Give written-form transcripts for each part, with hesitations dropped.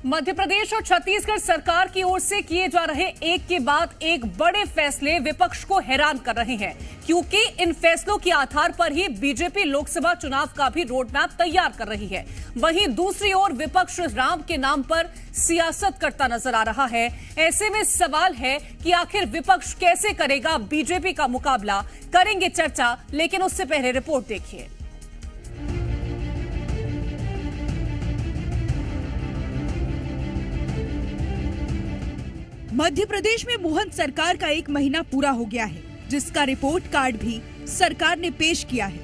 मध्य प्रदेश और छत्तीसगढ़ सरकार की ओर से किए जा रहे एक के बाद एक बड़े फैसले विपक्ष को हैरान कर रहे हैं, क्योंकि इन फैसलों के आधार पर ही बीजेपी लोकसभा चुनाव का भी रोड मैप तैयार कर रही है। वहीं दूसरी ओर विपक्ष राम के नाम पर सियासत करता नजर आ रहा है। ऐसे में सवाल है कि आखिर विपक्ष कैसे करेगा बीजेपी का मुकाबला। करेंगे चर्चा, लेकिन उससे पहले रिपोर्ट देखिए। मध्य प्रदेश में मोहन सरकार का 1 महीना पूरा हो गया है, जिसका रिपोर्ट कार्ड भी सरकार ने पेश किया है।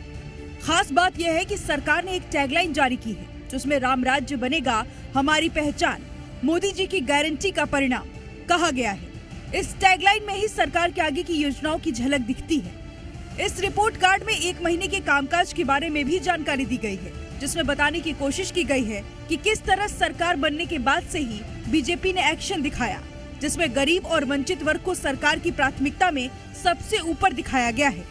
खास बात यह है कि सरकार ने एक टैगलाइन जारी की है, जिसमें राम राज्य बनेगा हमारी पहचान, मोदी जी की गारंटी का परिणाम कहा गया है। इस टैगलाइन में ही सरकार के आगे की योजनाओं की झलक दिखती है। इस रिपोर्ट कार्ड में 1 महीने के कामकाज के बारे में भी जानकारी दी गई है, जिसमें बताने की कोशिश की गई है कि किस तरह सरकार बनने के बाद से ही बीजेपी ने एक्शन दिखाया, जिसमें गरीब और वंचित वर्ग को सरकार की प्राथमिकता में सबसे ऊपर दिखाया गया है।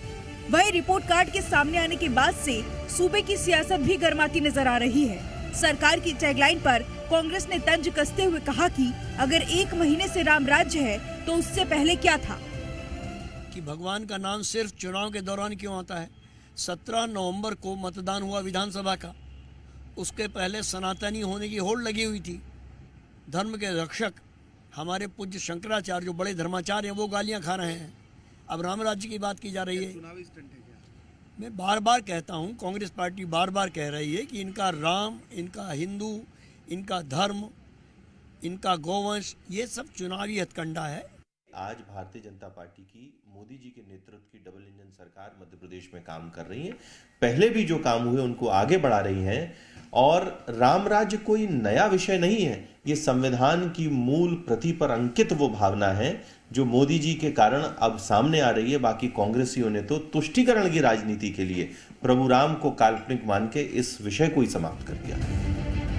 वहीं रिपोर्ट कार्ड के सामने आने के बाद से सूबे की सियासत भी गर्माती नजर आ रही है। सरकार की टैगलाइन पर कांग्रेस ने तंज कसते हुए कहा कि अगर 1 महीने से राम राज्य है तो उससे पहले क्या था। कि भगवान का नाम सिर्फ चुनाव के दौरान क्यों आता है। 17 नवंबर को मतदान हुआ विधानसभा का, उसके पहले सनातनी होने की होड़ लगी हुई थी। धर्म के रक्षक हमारे पूज्य शंकराचार्य जो बड़े धर्माचार्य हैं, वो गालियां खा रहे हैं। अब राम राज्य की बात की जा रही है। चुनावी स्टंट है क्या? मैं बार बार कहता हूं, कांग्रेस पार्टी बार बार कह रही है कि इनका राम, इनका हिंदू, इनका धर्म, इनका गौवंश, ये सब चुनावी हथकंडा है। आज भारतीय जनता पार्टी की मोदी जी के नेतृत्व की डबल इंजन सरकार मध्य प्रदेश में काम कर रही है। पहले भी जो काम हुए उनको आगे बढ़ा रही है। और राम राज्य कोई नया विषय नहीं है, ये संविधान की मूल प्रति पर अंकित वो भावना है जो मोदी जी के कारण अब सामने आ रही है। बाकी कांग्रेसियों ने तो तुष्टीकरण की राजनीति के लिए प्रभु राम को काल्पनिक मान के इस विषय को ही समाप्त कर दिया।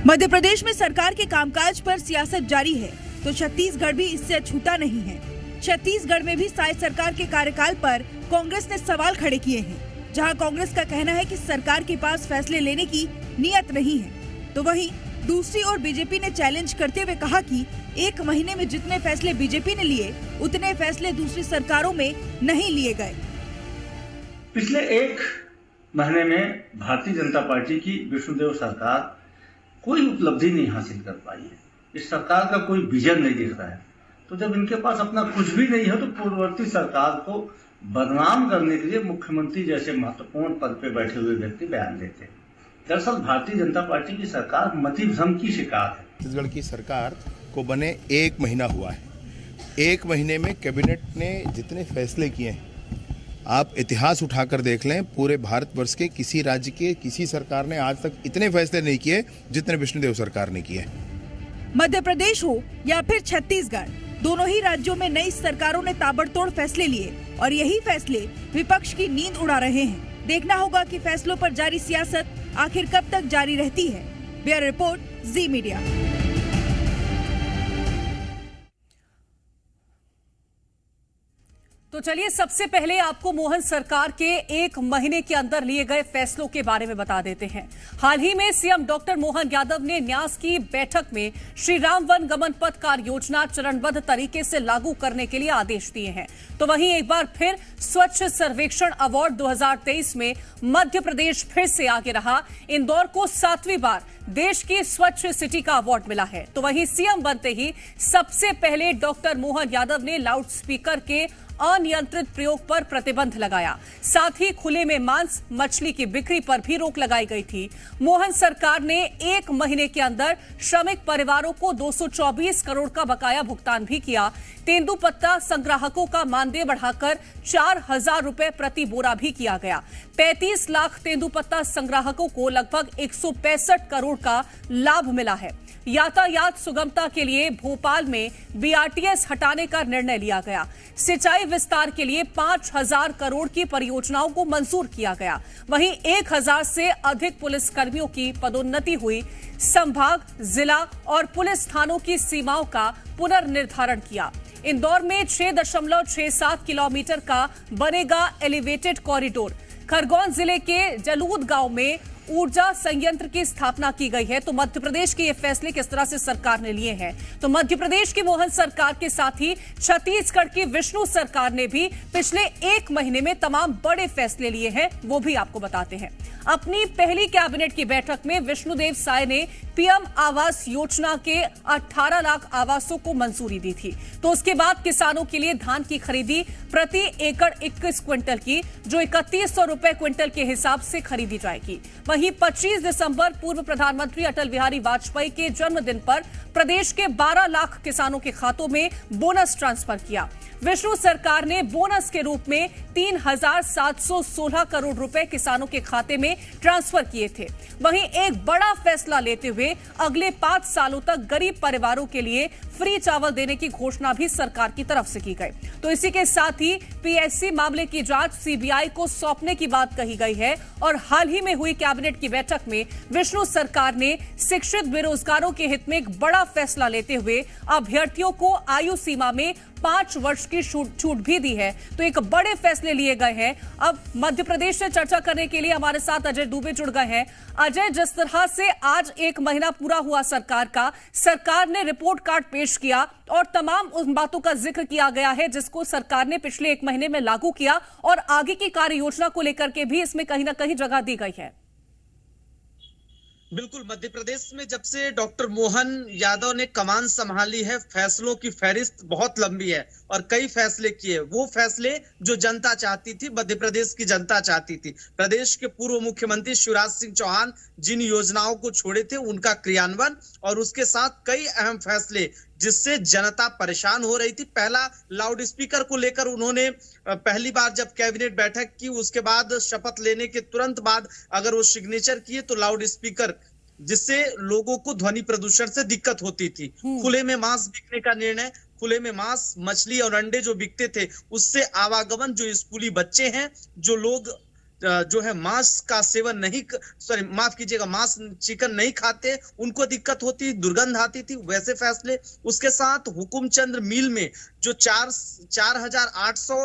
मध्य प्रदेश में सरकार के कामकाज पर सियासत जारी है, तो छत्तीसगढ़ भी इससे अछूता नहीं है। छत्तीसगढ़ में भी साय सरकार के कार्यकाल पर कांग्रेस ने सवाल खड़े किए हैं, जहां कांग्रेस का कहना है कि सरकार के पास फैसले लेने की नियत नहीं है। तो वहीं दूसरी ओर बीजेपी ने चैलेंज करते हुए कहा कि 1 महीने में जितने फैसले बीजेपी ने लिए, उतने फैसले दूसरी सरकारों में नहीं लिए गए। पिछले 1 महीने में भारतीय जनता पार्टी की विष्णुदेव सरकार कोई उपलब्धि नहीं हासिल कर पाई है। इस सरकार का कोई विजन नहीं दिख रहा है। तो जब इनके पास अपना कुछ भी नहीं है, तो पूर्ववर्ती सरकार को बदनाम करने के लिए मुख्यमंत्री जैसे महत्वपूर्ण पद पे बैठे हुए व्यक्ति बयान देते हैं। दरअसल भारतीय जनता पार्टी की सरकार मति भ्रम की शिकार है। छत्तीसगढ़ की सरकार को बने 1 महीना हुआ है। 1 महीने में कैबिनेट ने जितने फैसले किए हैं, आप इतिहास उठाकर देख लें, पूरे भारतवर्ष के किसी राज्य के किसी सरकार ने आज तक इतने फैसले नहीं किए जितने विष्णुदेव सरकार ने किए। मध्य प्रदेश हो या फिर छत्तीसगढ़, दोनों ही राज्यों में नई सरकारों ने ताबड़तोड़ फैसले लिए और यही फैसले विपक्ष की नींद उड़ा रहे हैं। देखना होगा कि फैसलों पर जारी सियासत आखिर कब तक जारी रहती है। ब्यूरो रिपोर्ट, जी मीडिया। तो चलिए सबसे पहले आपको मोहन सरकार के 1 महीने के अंदर लिए गए फैसलों के बारे में बता देते हैं। हाल ही में सीएम डॉक्टर मोहन यादव ने न्यास की बैठक में श्री राम वन गमन पथ कार्य योजना चरणबद्ध तरीके से लागू करने के लिए आदेश दिए हैं। तो वहीं एक बार फिर स्वच्छ सर्वेक्षण अवार्ड 2023 में मध्य प्रदेश फिर से आगे रहा। इंदौर को 7वीं बार देश की स्वच्छ सिटी का अवार्ड मिला है। तो वहीं सीएम बनते ही सबसे पहले डॉक्टर मोहन यादव ने लाउड स्पीकर के अनियंत्रित प्रयोग पर प्रतिबंध लगाया। साथ ही खुले में मांस, मछली की बिक्री पर भी रोक लगाई गई थी। मोहन सरकार ने 1 महीने के अंदर श्रमिक परिवारों को 224 करोड़ का बकाया भुगतान भी किया। तेंदुपत्ता संग्राहकों का मानदेय बढ़ाकर 4,000 रुपए प्रति बोरा भी किया गया। 35 लाख तेंदुपत्ता संग्राहकों को लगभग 165 करोड़ का लाभ मिला है। यातायात सुगमता के लिए भोपाल में बीआरटीएस हटाने का निर्णय लिया गया। सिंचाई विस्तार के लिए 5,000 करोड़ की परियोजनाओं को मंजूर किया गया। वहीं 1,000 से अधिक पुलिसकर्मियों की पदोन्नति हुई। संभाग, जिला और पुलिस थानों की सीमाओं का पुनर्निर्धारण किया। इंदौर में 6.67 किलोमीटर का बनेगा एलिवेटेड कॉरिडोर। खरगोन जिले के जलूद गांव में ऊर्जा संयंत्र की स्थापना की गई है। तो मध्य प्रदेश के ये फैसले किस तरह से सरकार ने लिए हैं, तो मध्य प्रदेश की मोहन सरकार के साथ ही छत्तीसगढ़ की विष्णु सरकार ने भी पिछले एक महीने में तमाम बड़े फैसले लिए हैं, वो भी आपको बताते हैं। अपनी पहली कैबिनेट की बैठक में विष्णुदेव साय ने पीएम आवास योजना के 18 लाख आवासों को मंजूरी दी थी। तो उसके बाद किसानों के लिए धान की खरीदी प्रति एकड़ 21 क्विंटल की, जो 3100 रुपए क्विंटल के हिसाब से खरीदी जाएगी। वहीं 25 दिसंबर पूर्व प्रधानमंत्री अटल बिहारी वाजपेयी के जन्मदिन पर प्रदेश के 12 लाख किसानों के खातों में बोनस ट्रांसफर किया। विष्णु सरकार ने बोनस के रूप में 3716 करोड़ रुपए किसानों के खाते में ट्रांसफर किए थे। वहीं एक बड़ा फैसला लेते हुए अगले 5 सालों तक गरीब परिवारों के लिए फ्री चावल देने की घोषणा भी सरकार की तरफ से की गई। तो इसी के साथ ही पीएससी मामले की जांच सीबीआई को सौंपने की बात कही गई है। और हाल ही में हुई कैबिनेट की बैठक में विष्णु सरकार ने शिक्षित बेरोजगारों के हित में एक बड़ा फैसला लेते हुए अभ्यर्थियों को आयु सीमा में 5 वर्ष की छूट भी दी है। तो एक बड़े फैसले लिए गए हैं। अब मध्य प्रदेश से चर्चा करने के लिए हमारे साथ अजय दुबे जुड़ गए हैं। अजय, जिस तरह से आज एक महीना पूरा हुआ सरकार का, सरकार ने रिपोर्ट कार्ड पेश किया और तमाम उन बातों का जिक्र किया गया है जिसको सरकार ने पिछले एक महीने में लागू किया, और आगे की कार्य योजना को लेकर के भी इसमें कहीं ना कहीं जगह दी गई है। बिल्कुल, मध्य प्रदेश में जब से डॉक्टर मोहन यादव ने कमान संभाली है, फैसलों की फहरिस्त बहुत लंबी है और कई फैसले किए। वो फैसले जो जनता चाहती थी, मध्य प्रदेश की जनता चाहती थी। प्रदेश के पूर्व मुख्यमंत्री शिवराज सिंह चौहान जिन योजनाओं को छोड़े थे उनका क्रियान्वयन, और उसके साथ कई अहम फैसले जिससे जनता परेशान हो रही थी। पहला, लाउड स्पीकर को लेकर उन्होंने पहली बार जब कैबिनेट बैठक की, उसके बाद शपथ लेने के तुरंत बाद अगर वो सिग्नेचर किए तो लाउड स्पीकर, जिससे लोगों को ध्वनि प्रदूषण से दिक्कत होती थी। खुले में मांस बिकने का निर्णय, खुले में मांस, मछली और अंडे जो बिकते थे उससे आवागमन, जो स्कूली बच्चे हैं, जो लोग जो है मांस का सेवन नहीं, माफ कीजिएगा, मांस चिकन नहीं खाते, उनको दिक्कत होती, दुर्गंध आती थी, वैसे फैसले। उसके साथ हुकुमचंद मिल में जो 4800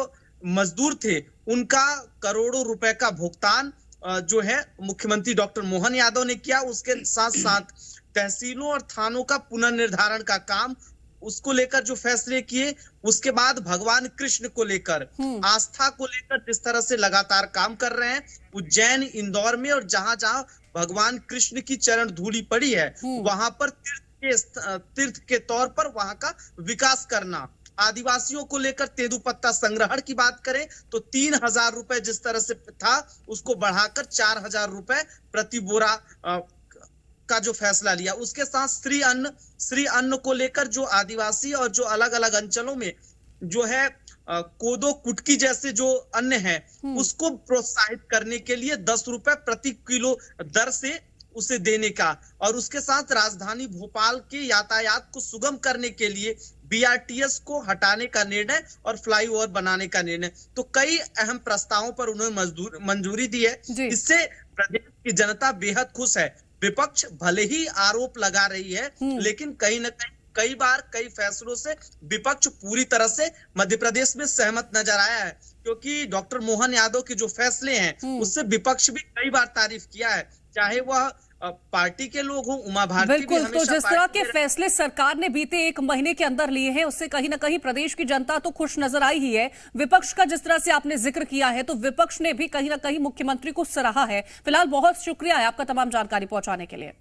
मजदूर थे, उनका करोड़ों रुपए का भुगतान जो है मुख्यमंत्री डॉक्टर मोहन यादव ने किया। उसके साथ साथ तहसीलों और थानों का पुनर्निर्धारण का काम, उसको लेकर जो फैसले किए। उसके बाद भगवान कृष्ण को लेकर, आस्था को लेकर जिस तरह से लगातार काम कर रहे हैं, उज्जैन, इंदौर में, और जहां जहां भगवान कृष्ण की चरण धूलि पड़ी है वहां पर तीर्थ के तौर पर वहां का विकास करना। आदिवासियों को लेकर तेंदुपत्ता संग्रहण की बात करें तो 3000 रुपए जिस तरह से था उसको बढ़ाकर 4000 रुपए प्रति बोरा का जो फैसला लिया। उसके साथ श्री अन्न को लेकर जो आदिवासी और जो अलग अलग अंचलों में जो है कोदो, कुटकी जैसे जो अन्न है उसको प्रोत्साहित करने के लिए 10 रुपए प्रति किलो दर से उसे देने का, और उसके साथ राजधानी भोपाल के यातायात को सुगम करने के लिए बीआरटीएस को हटाने का निर्णय और फ्लाईओवर बनाने का निर्णय। तो कई अहम प्रस्तावों पर उन्होंने मंजूरी दी है। इससे प्रदेश की जनता बेहद खुश है। विपक्ष भले ही आरोप लगा रही है, लेकिन कहीं न कहीं कई बार कई फैसलों से विपक्ष पूरी तरह से मध्य प्रदेश में सहमत नजर आया है, क्योंकि डॉक्टर मोहन यादव के जो फैसले हैं उससे विपक्ष भी कई बार तारीफ किया है, चाहे वह पार्टी के लोग हों, उमा भारती। बिल्कुल, तो जिस तरह के फैसले सरकार ने बीते एक महीने के अंदर लिए हैं, उससे कहीं ना कहीं प्रदेश की जनता तो खुश नजर आई ही है। विपक्ष का जिस तरह से आपने जिक्र किया है, तो विपक्ष ने भी कहीं ना कहीं मुख्यमंत्री को सराहा है। फिलहाल बहुत शुक्रिया है आपका तमाम जानकारी पहुंचाने के लिए।